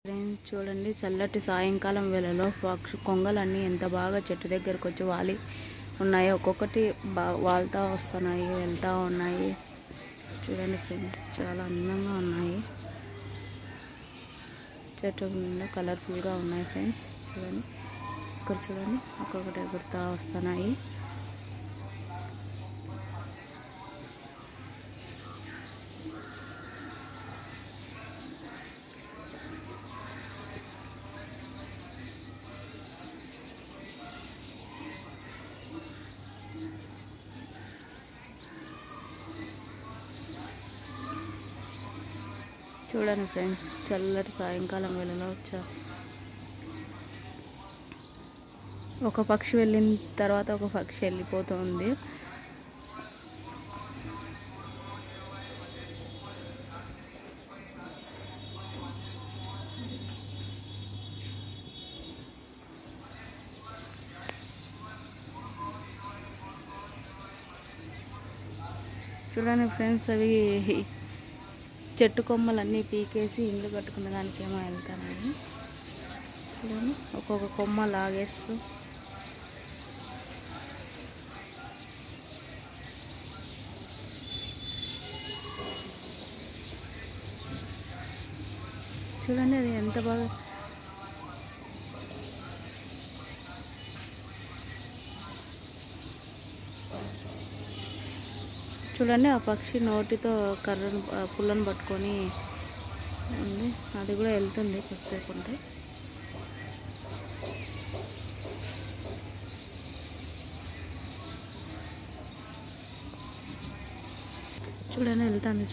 Friends చూడండి, చల్లటి సాయంకాలం వేళలో కొంగలన్నీ ఎంత బాగా చెట్టు దగ్గరకు వచ్చి వాలి ఉన్నాయి. ఒక్కొక్కటి వాళ్తా వస్తున్నాయి, వెళ్తూ ఉన్నాయి. చూడండి ఫ్రెండ్స్, చాలా అందంగా ఉన్నాయి. చెట్టు నిండా కలర్ఫుల్గా ఉన్నాయి ఫ్రెండ్స్. చూడండి, ఇక్కడ చూడండి, ఒక్కొక్కటి ఎగురుతూ వస్తున్నాయి. చూడండి ఫ్రెండ్స్, చల్లటి సాయంకాలం వేళలో ఒక పక్షి వెళ్ళిన తర్వాత ఒక పక్షి వెళ్ళిపోతుంది. చూడండి ఫ్రెండ్స్, అవి చెట్టు కొమ్మలన్నీ పీకేసి ఇల్లు కట్టుకున్న దానికి ఏమో వెళ్తానని. చూడండి, ఒక్కొక్క కొమ్మ లాగేస్తూ చూడండి, అది ఎంత బాగా. చూడండి, ఆ పక్షి నోటితో కర్రను పుల్లను పట్టుకొని ఉంది. అది కూడా వెళ్తుంది కొద్దిసేపు ఉంటే. చూడండి, వెళ్తుంది.